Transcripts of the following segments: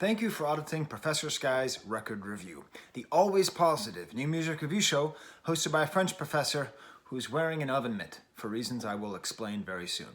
Thank you for auditing Professor Sky's Record Review, the always positive new music review show hosted by a French professor who's wearing an oven mitt for reasons I will explain very soon.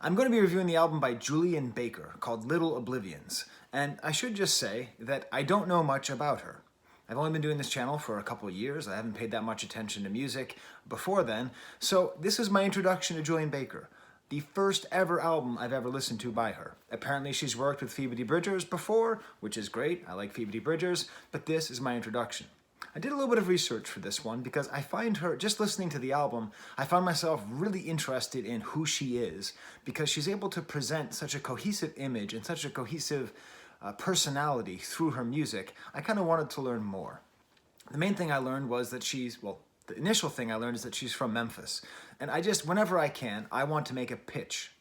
I'm going to be reviewing the album by Julien Baker called Little Oblivions, and I should just say that I don't know much about her. I've only been doing this channel for a couple of years. I haven't paid that much attention to music before then, so this is my introduction to Julien Baker, the first ever album I've ever listened to by her. Apparently she's worked with Phoebe Bridgers before, which is great. I like Phoebe Bridgers, but this is my introduction. I did a little bit of research for this one because I find her, just listening to the album, I found myself really interested in who she is because she's able to present such a cohesive image and such a cohesive personality through her music. I kind of wanted to learn more. The main thing I learned was that the initial thing I learned is that she's from Memphis. And whenever I can, I want to make a pitch.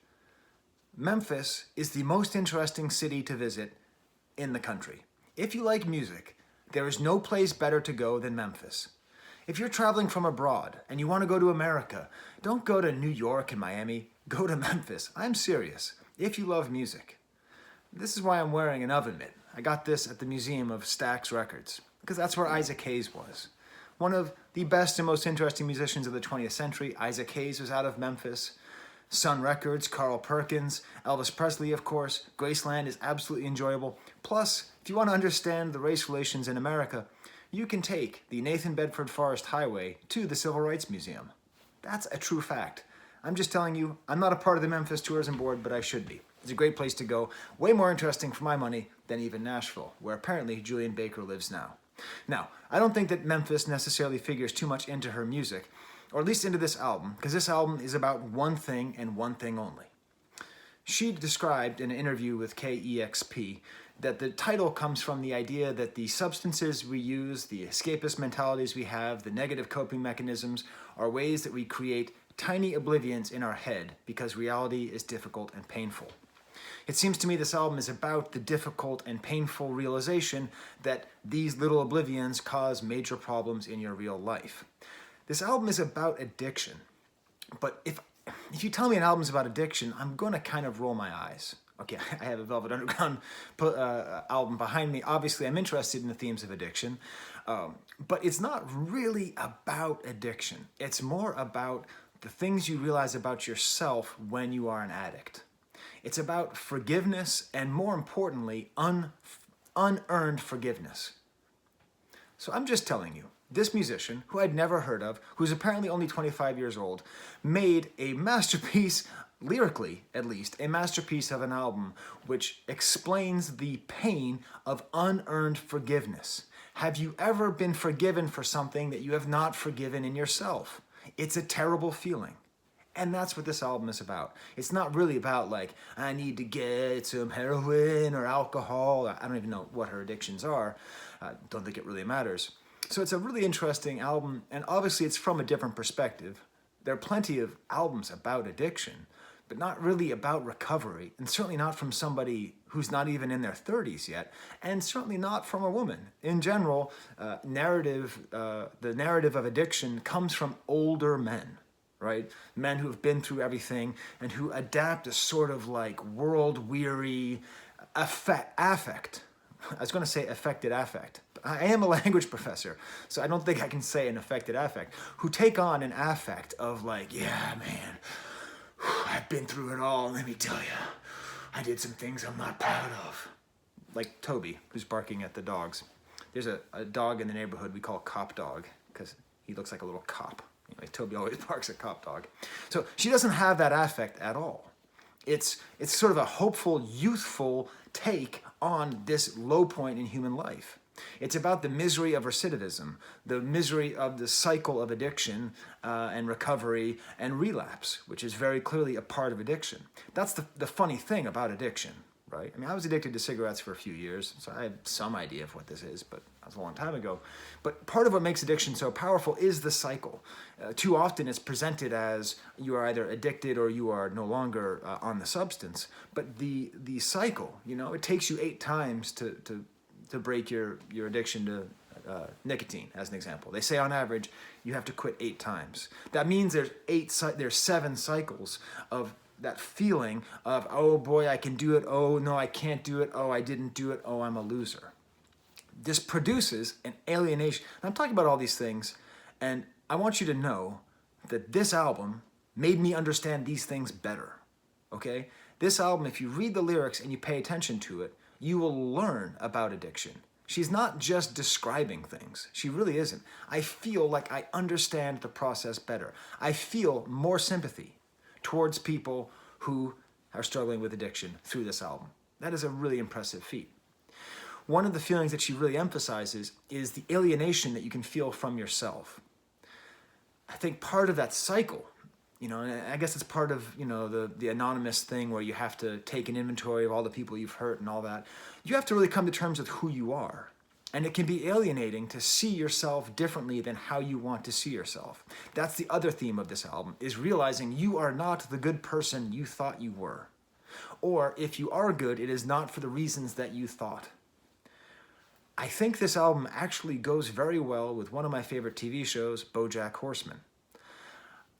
Memphis is the most interesting city to visit in the country. If you like music, there is no place better to go than Memphis. If you're traveling from abroad and you want to go to America, don't go to New York and Miami, go to Memphis. I'm serious, if you love music. This is why I'm wearing an oven mitt. I got this at the Museum of Stax Records, because that's where Isaac Hayes was. One of the best and most interesting musicians of the 20th century. Isaac Hayes was out of Memphis. Sun Records, Carl Perkins, Elvis Presley, of course. Graceland is absolutely enjoyable. Plus, if you want to understand the race relations in America, you can take the Nathan Bedford Forrest Highway to the Civil Rights Museum. That's a true fact. I'm just telling you, I'm not a part of the Memphis Tourism Board, but I should be. It's a great place to go. Way more interesting for my money than even Nashville, where apparently Julien Baker lives now. Now, I don't think that Memphis necessarily figures too much into her music, or at least into this album, because this album is about one thing and one thing only. She described in an interview with KEXP that the title comes from the idea that the substances we use, the escapist mentalities we have, the negative coping mechanisms, are ways that we create tiny oblivions in our head because reality is difficult and painful. It seems to me this album is about the difficult and painful realization that these little oblivions cause major problems in your real life. This album is about addiction, but if you tell me an album is about addiction, I'm going to kind of roll my eyes. Okay, I have a Velvet Underground album behind me. Obviously, I'm interested in the themes of addiction, but it's not really about addiction. It's more about the things you realize about yourself when you are an addict. It's about forgiveness and, more importantly, unearned forgiveness. So I'm just telling you, this musician, who I'd never heard of, who's apparently only 25 years old, made a masterpiece, lyrically at least, a masterpiece of an album which explains the pain of unearned forgiveness. Have you ever been forgiven for something that you have not forgiven in yourself? It's a terrible feeling. And that's what this album is about. It's not really about like, I need to get some heroin or alcohol. I don't even know what her addictions are. Don't think it really matters. So it's a really interesting album, and obviously it's from a different perspective. There are plenty of albums about addiction, but not really about recovery, and certainly not from somebody who's not even in their 30s yet, and certainly not from a woman. In general, the narrative of addiction comes from older men, right? Men who have been through everything and who adapt a sort of like world-weary affect. I was going to say affected affect. I am a language professor, so I don't think I can say an affected affect, who take on an affect of like, yeah, man, I've been through it all, let me tell you. I did some things I'm not proud of. Like Toby, who's barking at the dogs. There's a dog in the neighborhood we call Cop Dog, because he looks like a little cop. Anyway, Toby always barks at Cop Dog. So she doesn't have that affect at all. It's sort of a hopeful, youthful take on this low point in human life. It's about the misery of recidivism, the misery of the cycle of addiction and recovery and relapse, which is very clearly a part of addiction. That's the funny thing about addiction, right? I mean, I was addicted to cigarettes for a few years, so I have some idea of what this is, but that was a long time ago. But part of what makes addiction so powerful is the cycle. Too often it's presented as you are either addicted or you are no longer on the substance. But the cycle, it takes you 8 times to break your addiction to nicotine, as an example. They say on average you have to quit 8 times. That means there's 7 cycles of that feeling of, oh boy, I can do it, oh no, I can't do it, oh I didn't do it, oh I'm a loser. This produces an alienation. I'm talking about all these things, and I want you to know that this album made me understand these things better, okay? This album, if you read the lyrics and you pay attention to it, you will learn about addiction. She's not just describing things. She really isn't. I feel like I understand the process better. I feel more sympathy towards people who are struggling with addiction through this album. That is a really impressive feat. One of the feelings that she really emphasizes is the alienation that you can feel from yourself. I think part of that cycle, and I guess it's part of, the anonymous thing where you have to take an inventory of all the people you've hurt and all that. You have to really come to terms with who you are. And it can be alienating to see yourself differently than how you want to see yourself. That's the other theme of this album, is realizing you are not the good person you thought you were. Or if you are good, it is not for the reasons that you thought. I think this album actually goes very well with one of my favorite TV shows, Bojack Horseman.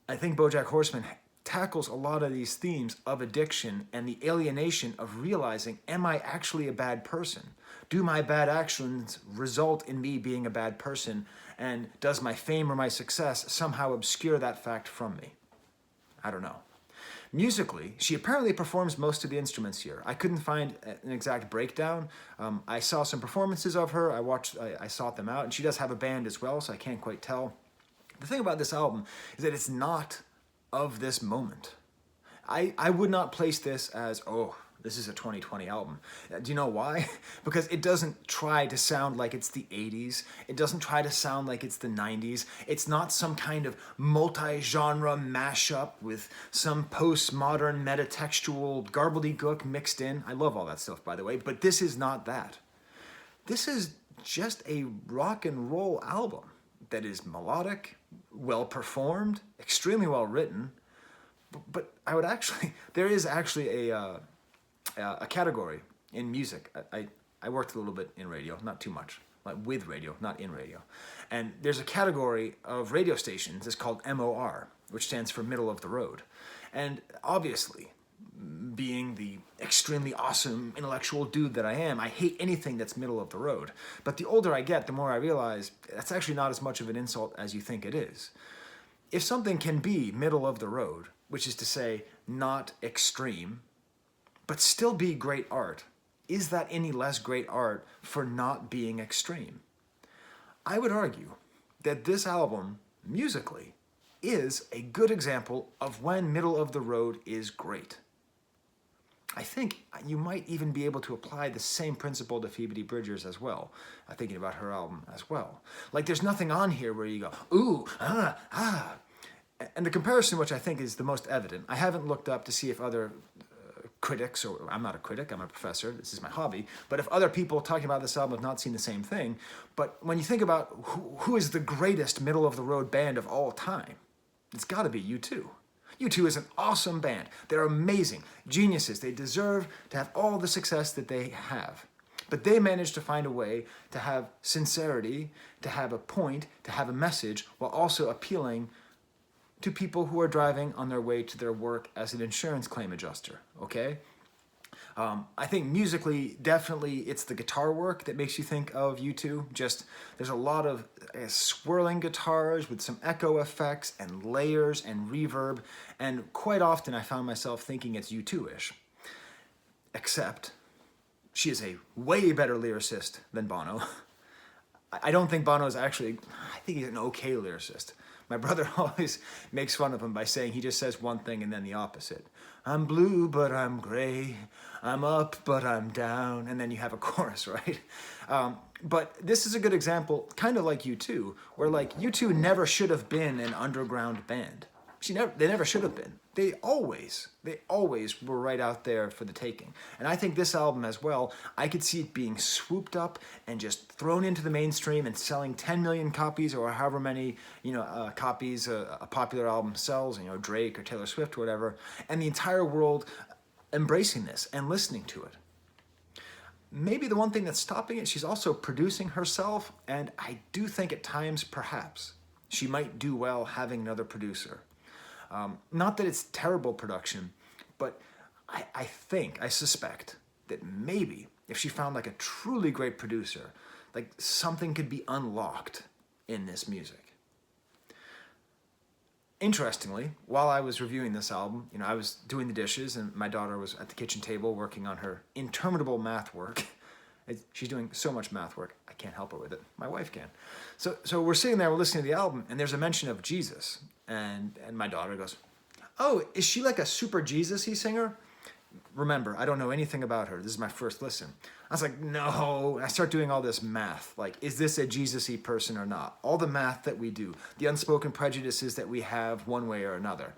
I think Bojack Horseman tackles a lot of these themes of addiction and the alienation of realizing, am I actually a bad person? Do my bad actions result in me being a bad person? And does my fame or my success somehow obscure that fact from me? I don't know. Musically, she apparently performs most of the instruments here. I couldn't find an exact breakdown. I saw some performances of her. I sought them out, and she does have a band as well, so I can't quite tell. The thing about this album is that it's not of this moment. I would not place this as, oh, this is a 2020 album. Do you know why? Because it doesn't try to sound like it's the 80s. It doesn't try to sound like it's the 90s. It's not some kind of multi-genre mashup with some postmodern metatextual gobbledygook mixed in. I love all that stuff, by the way, but this is not that. This is just a rock and roll album that is melodic, well performed, extremely well written, but I would actually, there is actually a category in music. I worked a little bit in radio, not too much, like with radio, not in radio. And there's a category of radio stations that's called MOR, which stands for middle of the road. And obviously, being the extremely awesome intellectual dude that I am, I hate anything that's middle of the road. But the older I get, the more I realize that's actually not as much of an insult as you think it is. If something can be middle of the road, which is to say not extreme, but still be great art, is that any less great art for not being extreme? I would argue that this album, musically, is a good example of when middle of the road is great. I think you might even be able to apply the same principle to Phoebe Bridgers as well, thinking about her album as well. Like, there's nothing on here where you go, ooh, ah. And the comparison, which I think is the most evident, I haven't looked up to see if other critics, or I'm not a critic, I'm a professor, this is my hobby, but if other people talking about this album have not seen the same thing, but when you think about who is the greatest middle-of-the-road band of all time, it's got to be U2. U2 is an awesome band. They're amazing, geniuses. They deserve to have all the success that they have. But they managed to find a way to have sincerity, to have a point, to have a message, while also appealing to people who are driving on their way to their work as an insurance claim adjuster, okay? I think musically, definitely, it's the guitar work that makes you think of U2. Just, there's a lot of swirling guitars with some echo effects and layers and reverb, and quite often I found myself thinking it's U2-ish. Except, she is a way better lyricist than Bono. I don't think Bono is actually, I think he's an okay lyricist. My brother always makes fun of him by saying he just says one thing and then the opposite. I'm blue, but I'm gray. I'm up, but I'm down. And then you have a chorus, right? But this is a good example, kind of like U2, where like U2 never should have been an underground band. They never should have been. They always were right out there for the taking. And I think this album as well, I could see it being swooped up and just thrown into the mainstream and selling 10 million copies or however many, copies a popular album sells, Drake or Taylor Swift or whatever, and the entire world embracing this and listening to it. Maybe the one thing that's stopping it, she's also producing herself, and I do think at times, perhaps, she might do well having another producer. Not that it's terrible production, But I suspect that maybe if she found like a truly great producer, like something could be unlocked in this music. Interestingly, while I was reviewing this album, I was doing the dishes and my daughter was at the kitchen table working on her interminable math work. She's doing so much math work, I can't help her with it. My wife can. So we're sitting there, we're listening to the album, and there's a mention of Jesus. And my daughter goes, "Oh, is she like a super Jesus-y singer?" Remember, I don't know anything about her. This is my first listen. I was like, no. I start doing all this math. Like, is this a Jesus-y person or not? All the math that we do, the unspoken prejudices that we have one way or another.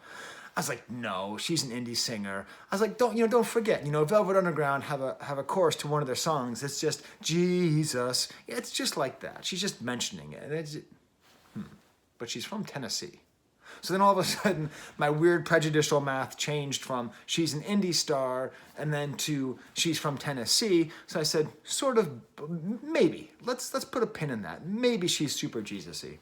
I was like, no, she's an indie singer. I was like, don't forget, Velvet Underground have a chorus to one of their songs. It's just Jesus. It's just like that. She's just mentioning it. But she's from Tennessee. So then all of a sudden, my weird prejudicial math changed from she's an indie star and then to she's from Tennessee. So I said, sort of, maybe. Let's put a pin in that. Maybe she's super Jesus-y.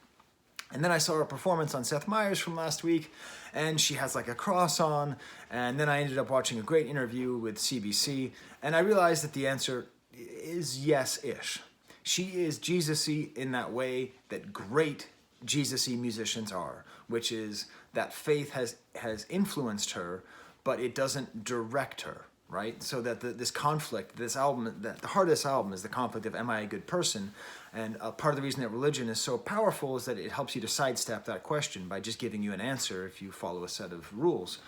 And then I saw her performance on Seth Meyers from last week, and she has like a cross on. And then I ended up watching a great interview with CBC, and I realized that the answer is yes-ish. She is Jesus-y in that way that great Jesus-y musicians are, which is that faith has influenced her, but it doesn't direct her, right? So that this conflict, this album, the heart of this album is the conflict of, am I a good person? And part of the reason that religion is so powerful is that it helps you to sidestep that question by just giving you an answer if you follow a set of rules.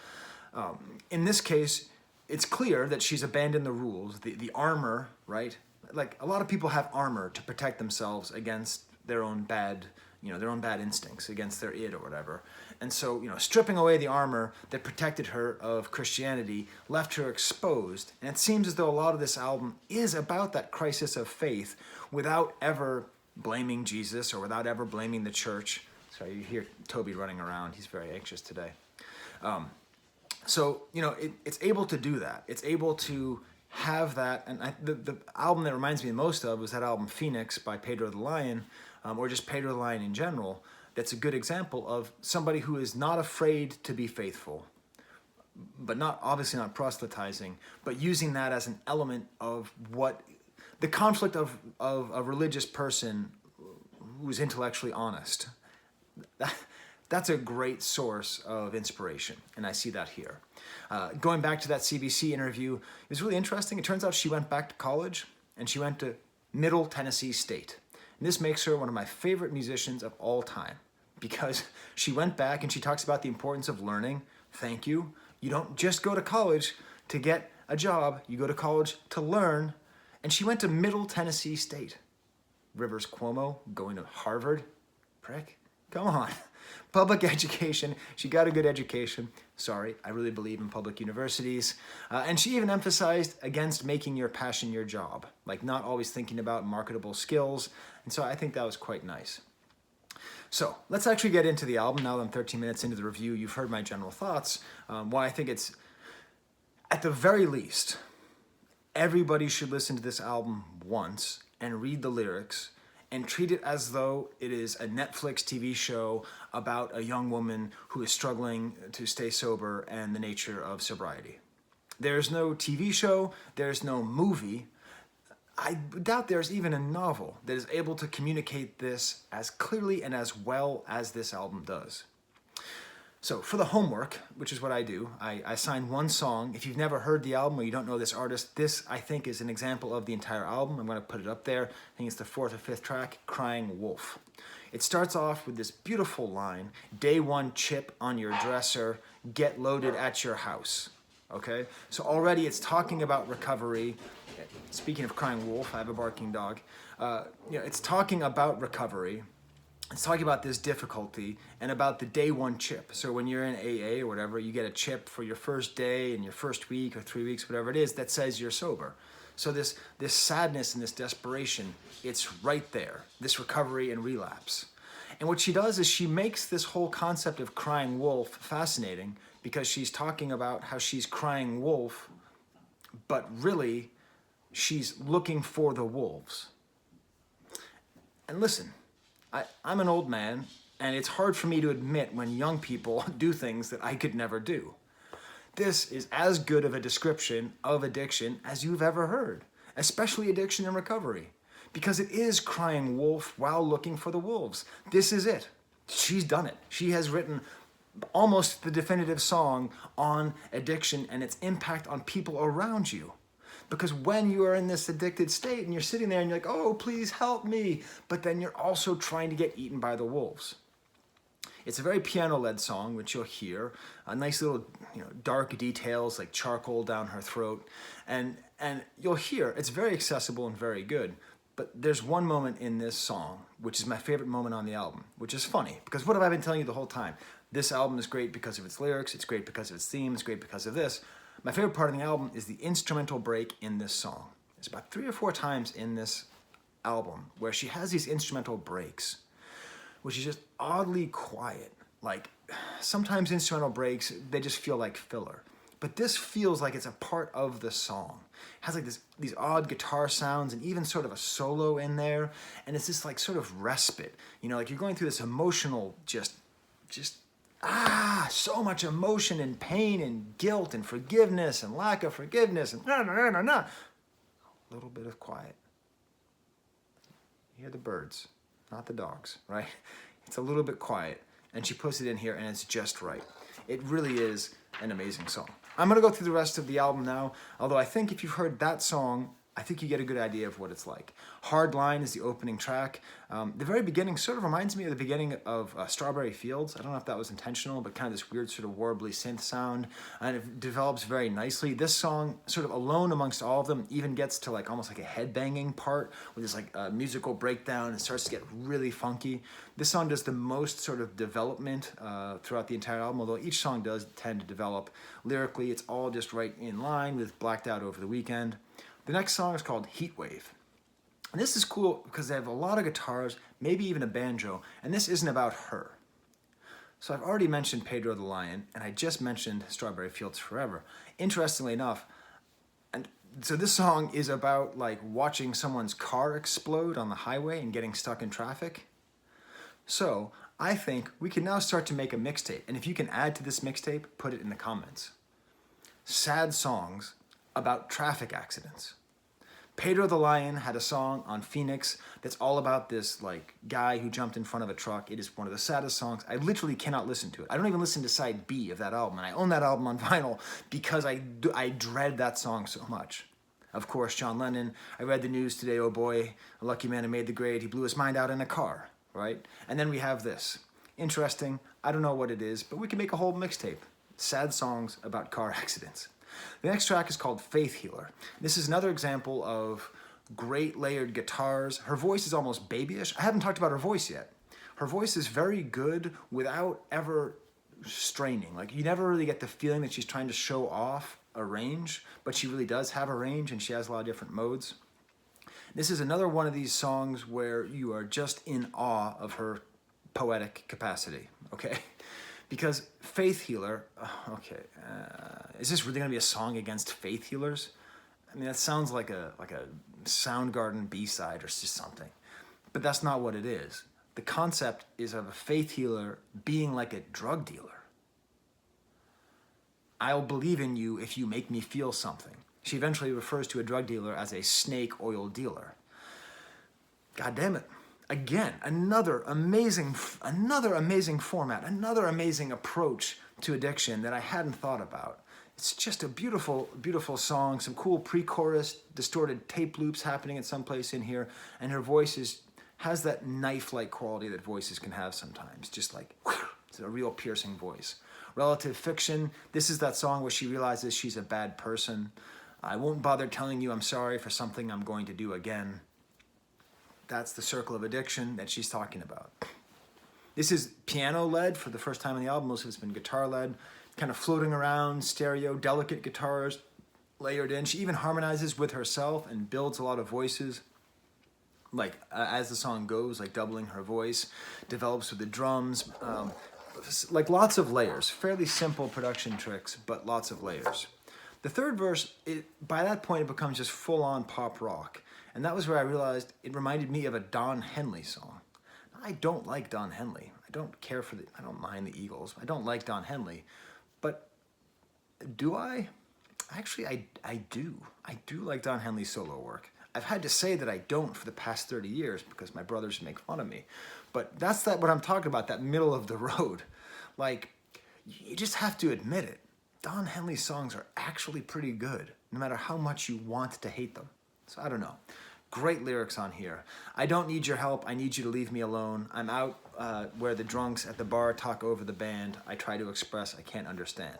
In this case, it's clear that she's abandoned the rules, the armor, right? Like a lot of people have armor to protect themselves against their own bad instincts, against their id or whatever. And so, stripping away the armor that protected her of Christianity left her exposed. And it seems as though a lot of this album is about that crisis of faith without ever blaming Jesus or without ever blaming the church. Sorry, you hear Toby running around. He's very anxious today. It's able to do that. It's able to have that. And the album that reminds me most of was that album Phoenix by Pedro the Lion, or just Pedro the Lion in general. That's a good example of somebody who is not afraid to be faithful, but obviously not proselytizing, but using that as an element of what the conflict of a religious person who's intellectually honest. That's a great source of inspiration, and I see that here. Going back to that CBC interview, it was really interesting. It turns out she went back to college, and she went to Middle Tennessee State. And this makes her one of my favorite musicians of all time, because she went back and she talks about the importance of learning. Thank you. You don't just go to college to get a job. You go to college to learn. And she went to Middle Tennessee State. Rivers Cuomo going to Harvard? Prick. Come on. Public education. She got a good education. Sorry, I really believe in public universities. And she even emphasized against making your passion your job, like not always thinking about marketable skills. And so I think that was quite nice. So let's actually get into the album. Now that I'm 13 minutes into the review, you've heard my general thoughts. Why I think it's, at the very least, everybody should listen to this album once and read the lyrics and treat it as though it is a Netflix TV show about a young woman who is struggling to stay sober and the nature of sobriety. There's no TV show, there's no movie. I doubt there's even a novel that is able to communicate this as clearly and as well as this album does. So for the homework, which is what I do, I assign one song. If you've never heard the album or you don't know this artist, this, I think, is an example of the entire album. I'm going to put it up there. I think it's the 4th or 5th track, Crying Wolf. It starts off with this beautiful line, day one chip on your dresser, get loaded at your house. Okay? So already it's talking about recovery. Speaking of crying wolf, I have a barking dog. It's talking about recovery. It's talking about this difficulty and about the day one chip. So when you're in AA or whatever, you get a chip for your first day and your first week or 3 weeks, whatever it is, that says you're sober. So this sadness and this desperation, it's right there, this recovery and relapse. And what she does is she makes this whole concept of crying wolf fascinating because she's talking about how she's crying wolf, but really she's looking for the wolves. And listen, I'm an old man, and it's hard for me to admit when young people do things that I could never do. this is as good of a description of addiction as you've ever heard, especially addiction and recovery, because it is crying wolf while looking for the wolves. This is it. She's done it. She has written almost the definitive song on addiction and its impact on people around you. Because when you are in this addicted state and you're sitting there and you're like, oh, please help me, but then you're also trying to get eaten by the wolves. It's a very piano-led song, which you'll hear. A nice little, dark details like charcoal down her throat. And you'll hear it's very accessible and very good. But there's one moment in this song, which is my favorite moment on the album, which is funny. Because what have I been telling you the whole time? This album is great because of its lyrics. It's great because of its theme. It's great because of this. My favorite part of the album is the instrumental break in this song. There's about 3 or 4 times in this album where she has these instrumental breaks, which is just oddly quiet. Like, sometimes instrumental breaks, they just feel like filler. But this feels like it's a part of the song. It has like these odd guitar sounds and even sort of a solo in there. And it's this like sort of respite. Like you're going through this emotional so much emotion and pain and guilt and forgiveness and lack of forgiveness and A little bit of quiet. You hear the birds, not the dogs, right? It's a little bit quiet, and she puts it in here, and it's just right. It really is an amazing song. I'm going to go through the rest of the album now, although I think if you've heard that song, I think you get a good idea of what it's like. Hard Line is the opening track. The very beginning sort of reminds me of the beginning of Strawberry Fields. I don't know if that was intentional, but kind of this weird sort of warbly synth sound. And it develops very nicely. This song, sort of alone amongst all of them, even gets to like almost like a headbanging part with this like musical breakdown. It starts to get really funky. This song does the most sort of development throughout the entire album, although each song does tend to develop lyrically. It's all just right in line with Blacked Out Over the Weekend. The next song is called Heatwave. And this is cool because they have a lot of guitars, maybe even a banjo, and this isn't about her. So I've already mentioned Pedro the Lion, and I just mentioned Strawberry Fields Forever. Interestingly enough, and so this song is about like watching someone's car explode on the highway and getting stuck in traffic. So I think we can now start to make a mixtape, and if you can add to this mixtape, put it in the comments. Sad songs about traffic accidents. Pedro the Lion had a song on Phoenix that's all about this like guy who jumped in front of a truck. It is one of the saddest songs. I literally cannot listen to it. I don't even listen to side B of that album, and I own that album on vinyl because I dread that song so much. Of course, John Lennon, I read the news today, oh boy, a lucky man who made the grade, he blew his mind out in a car, right? And then we have this. Interesting, I don't know what it is, but we can make a whole mixtape. Sad songs about car accidents. The next track is called Faith Healer. This is another example of great layered guitars. Her voice is almost babyish. I haven't talked about her voice yet. Her voice is very good without ever straining. Like you never really get the feeling that she's trying to show off a range, but she really does have a range and she has a lot of different modes. This is another one of these songs where you are just in awe of her poetic capacity, okay? Because Faith Healer, is this really gonna be a song against faith healers? I mean, that sounds like a Soundgarden B-side or just something, but that's not what it is. The concept is of a faith healer being like a drug dealer. I'll believe in you if you make me feel something. She eventually refers to a drug dealer as a snake oil dealer. God damn it. Again, another amazing format, another amazing approach to addiction that I hadn't thought about. It's just a beautiful, beautiful song, some cool pre-chorus, distorted tape loops happening at some place in here, and her voice has that knife-like quality that voices can have sometimes, just like, whew, it's a real piercing voice. Relative Fiction, this is that song where she realizes she's a bad person. I won't bother telling you I'm sorry for something I'm going to do again. That's the circle of addiction that she's talking about. This is piano-led for the first time on the album. Most of it's been guitar-led, kind of floating around, stereo, delicate guitars layered in. She even harmonizes with herself and builds a lot of voices, like as the song goes, like doubling her voice, develops with the drums, like lots of layers. Fairly simple production tricks, but lots of layers. The third verse, by that point, it becomes just full-on pop rock. And that was where I realized it reminded me of a Don Henley song. I don't like Don Henley. I don't mind the Eagles. I don't like Don Henley. But Do I? Actually, I do. I do like Don Henley's solo work. I've had to say that I don't for the past 30 years because my brothers make fun of me. But that's what I'm talking about, that middle of the road. Like, you just have to admit it. Don Henley's songs are actually pretty good, no matter how much you want to hate them. So I don't know. Great lyrics on here. I don't need your help. I need you to leave me alone. I'm out where the drunks at the bar talk over the band. I try to express I can't understand.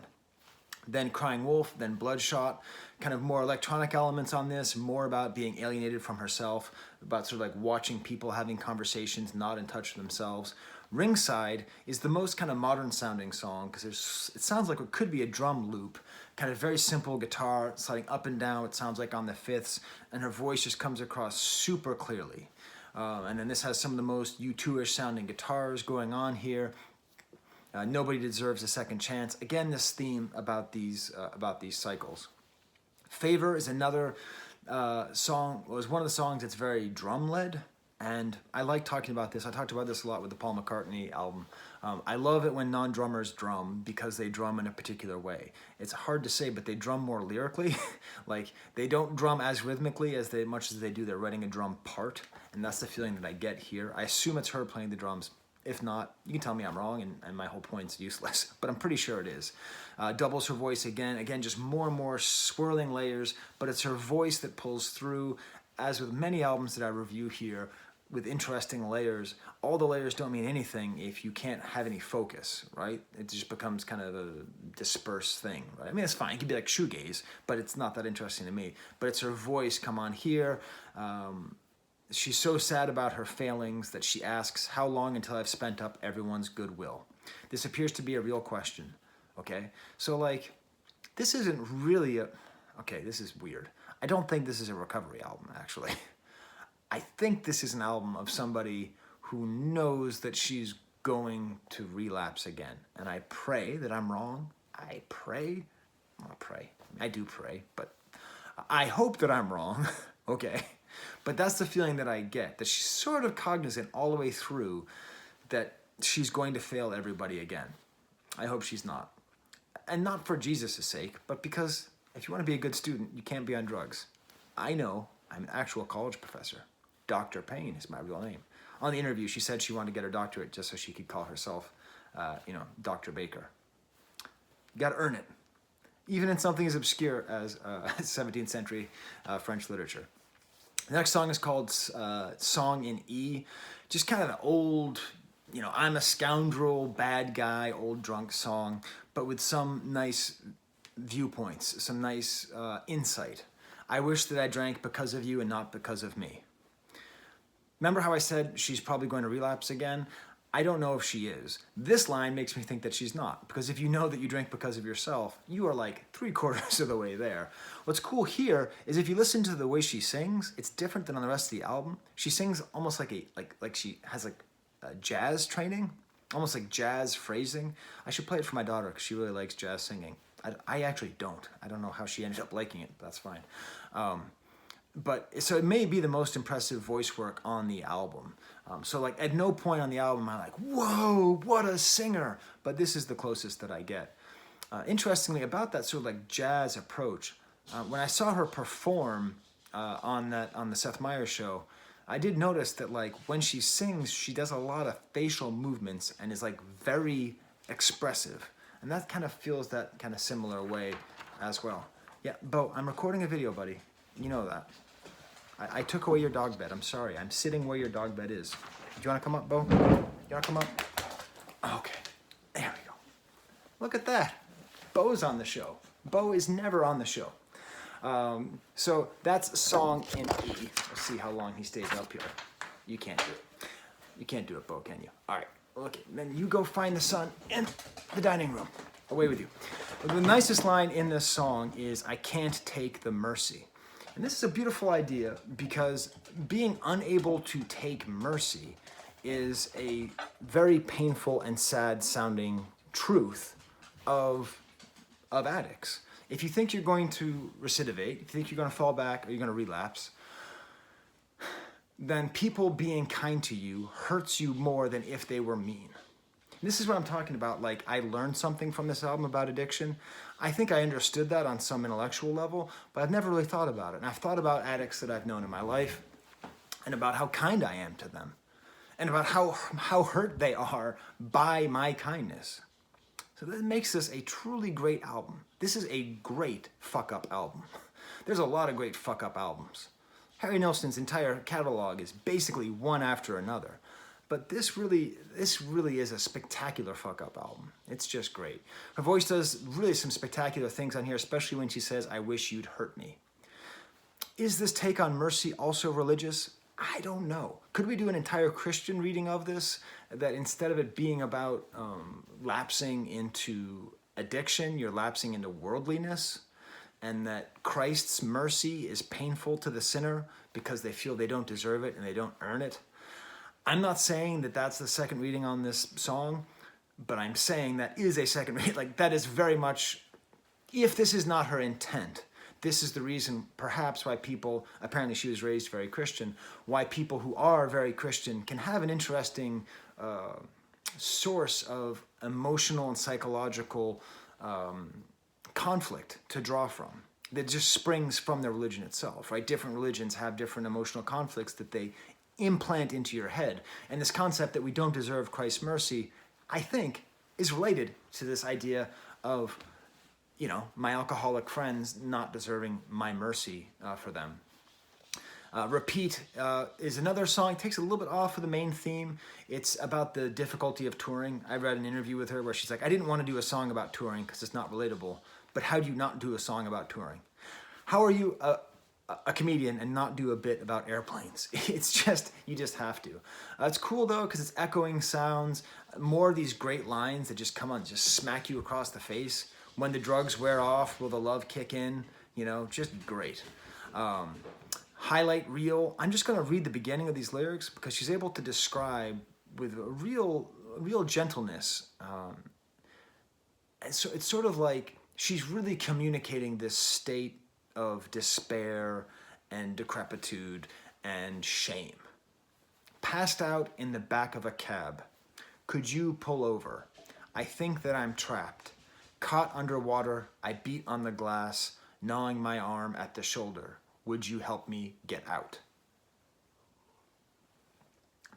Then Crying Wolf, then Bloodshot, kind of more electronic elements on this, more about being alienated from herself, about sort of like watching people having conversations, not in touch with themselves. Ringside is the most kind of modern sounding song because it sounds like what could be a drum loop, kind of very simple guitar sliding up and down, it sounds like on the fifths, and her voice just comes across super clearly. And then this has some of the most U2-ish sounding guitars going on here. Nobody deserves a second chance. Again, this theme about these cycles. Favor is another song. Was one of the songs that's very drum led, and I like talking about this. I talked about this a lot with the Paul McCartney album. I love it when non-drummers drum because they drum in a particular way. It's hard to say, but they drum more lyrically. Like they don't drum as rhythmically as much as they do. They're writing a drum part, and that's the feeling that I get here. I assume it's her playing the drums. If not, you can tell me I'm wrong and my whole point's useless, but I'm pretty sure it is. Doubles her voice again, just more and more swirling layers, but it's her voice that pulls through, as with many albums that I review here, with interesting layers. All the layers don't mean anything if you can't have any focus, right? It just becomes kind of a dispersed thing, right? I mean, it's fine, it could be like shoegaze, but it's not that interesting to me. But it's her voice come on here. She's so sad about her failings that she asks, how long until I've spent up everyone's goodwill? This appears to be a real question, okay? So like, this isn't really okay, this is weird. I don't think this is a recovery album, actually. I think this is an album of somebody who knows that she's going to relapse again. And I pray that I'm wrong. I do pray, but I hope that I'm wrong, okay? But that's the feeling that I get, that she's sort of cognizant all the way through that she's going to fail everybody again. I hope she's not. And not for Jesus' sake, but because if you want to be a good student, you can't be on drugs. I know, I'm an actual college professor. Dr. Payne is my real name. On the interview, she said she wanted to get her doctorate just so she could call herself, Dr. Baker. You gotta earn it. Even in something as obscure as 17th century French literature. The next song is called Song in E. Just kind of an old, I'm a scoundrel, bad guy, old drunk song, but with some nice viewpoints, some nice insight. I wish that I drank because of you and not because of me. Remember how I said she's probably going to relapse again? I don't know if she is. This line makes me think that she's not, because if you know that you drink because of yourself, you are like 3/4 of the way there. What's cool here is if you listen to the way she sings, it's different than on the rest of the album. She sings almost like she has like a jazz training, almost like jazz phrasing. I should play it for my daughter because she really likes jazz singing. I actually don't. I don't know how she ended up liking it, but that's fine. So it may be the most impressive voice work on the album. So like at no point on the album am I like, whoa, what a singer. But this is the closest that I get. Interestingly, about that sort of like jazz approach, when I saw her perform on the Seth Meyers show, I did notice that like when she sings, she does a lot of facial movements and is like very expressive. And that kind of feels that kind of similar way as well. Yeah, Bo, I'm recording a video, buddy. You know that. I took away your dog bed. I'm sorry. I'm sitting where your dog bed is. Do you want to come up, Bo? You want to come up? Okay. There we go. Look at that. Bo's on the show. Bo is never on the show. So that's Song in E. Let's see how long he stays up here. You can't do it. You can't do it, Bo, can you? All right. Okay. Then you go find the sun in the dining room. Away with you. The nicest line in this song is, I can't take the mercy. And this is a beautiful idea because being unable to take mercy is a very painful and sad sounding truth of addicts. If you think you're going to recidivate, if you think you're going to fall back or you're going to relapse, then people being kind to you hurts you more than if they were mean. This is what I'm talking about. Like, I learned something from this album about addiction. I think I understood that on some intellectual level, but I've never really thought about it. And I've thought about addicts that I've known in my life and about how kind I am to them and about how hurt they are by my kindness. So that makes this a truly great album. This is a great fuck-up album. There's a lot of great fuck-up albums. Harry Nilsson's entire catalog is basically one after another. But this really is a spectacular fuck-up album. It's just great. Her voice does really some spectacular things on here, especially when she says, "I wish you'd hurt me." Is this take on mercy also religious? I don't know. Could we do an entire Christian reading of this? That instead of it being about lapsing into addiction, you're lapsing into worldliness? And that Christ's mercy is painful to the sinner because they feel they don't deserve it and they don't earn it? I'm not saying that that's the second reading on this song, but I'm saying that is a second reading. Like, that is very much, if this is not her intent, this is the reason perhaps why people, apparently she was raised very Christian, why people who are very Christian can have an interesting source of emotional and psychological conflict to draw from that just springs from their religion itself, right? Different religions have different emotional conflicts that they implant into your head. And this concept that we don't deserve Christ's mercy, I think, is related to this idea of, you know, my alcoholic friends not deserving my mercy for them. Repeat is another song. It takes a little bit off of the main theme. It's about the difficulty of touring. I read an interview with her where she's like, I didn't want to do a song about touring because it's not relatable. But how do you not do a song about touring? How are you a comedian and not do a bit about airplanes? It's just, you just have to. It's cool though, because it's echoing sounds, more of these great lines that just come on, just smack you across the face. When the drugs wear off, will the love kick in? You know, just great. Highlight reel. I'm just going to read the beginning of these lyrics because she's able to describe with a real gentleness. And so it's sort of like she's really communicating this state of despair and decrepitude and shame. Passed out in the back of a cab. Could you pull over? I think that I'm trapped. Caught underwater, I beat on the glass, gnawing my arm at the shoulder. Would you help me get out?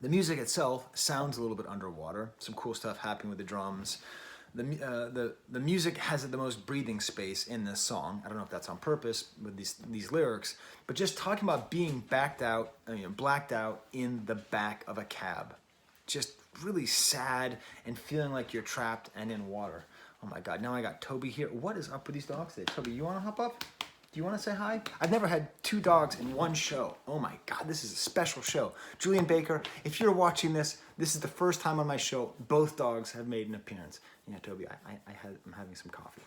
The music itself sounds a little bit underwater. Some cool stuff happening with the drums. The music has the most breathing space in this song. I don't know if that's on purpose with these lyrics, but just talking about being blacked out in the back of a cab. Just really sad and feeling like you're trapped and in water. Oh my God, now I got Toby here. What is up with these dogs today? Toby, you wanna hop up? Do you wanna say hi? I've never had two dogs in one show. Oh my God, this is a special show. Julien Baker, if you're watching this, this is the first time on my show both dogs have made an appearance. Yeah, Toby, I'm having some coffee.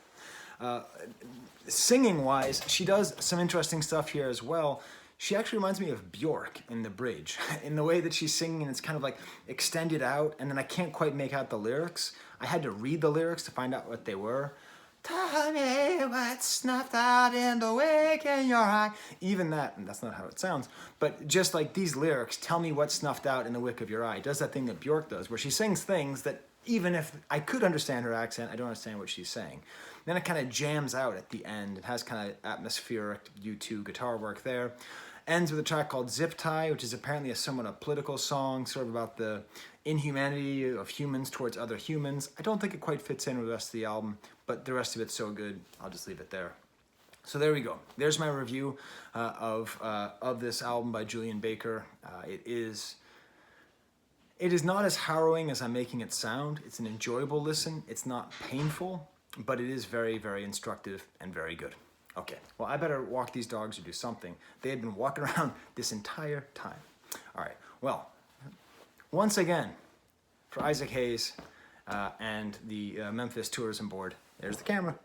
Singing-wise, she does some interesting stuff here as well. She actually reminds me of Bjork in The Bridge, in the way that she's singing, and it's kind of like extended out, and then I can't quite make out the lyrics. I had to read the lyrics to find out what they were. Tell me what's snuffed out in the wake in your eye. Even that, and that's not how it sounds, but just like these lyrics, tell me what's snuffed out in the wick of your eye. It does that thing that Bjork does, where she sings things that even if I could understand her accent, I don't understand what she's saying. Then it kind of jams out at the end. It has kind of atmospheric U2 guitar work there. Ends with a track called Zip Tie, which is apparently somewhat a political song, sort of about the inhumanity of humans towards other humans. I don't think it quite fits in with the rest of the album, but the rest of it's so good, I'll just leave it there. So there we go. There's my review of this album by Julien Baker. It is not as harrowing as I'm making it sound. It's an enjoyable listen. It's not painful, but it is very, very instructive and very good. Okay, well, I better walk these dogs or do something. They had been walking around this entire time. All right, well, once again, for Isaac Hayes and the Memphis Tourism Board, there's the camera.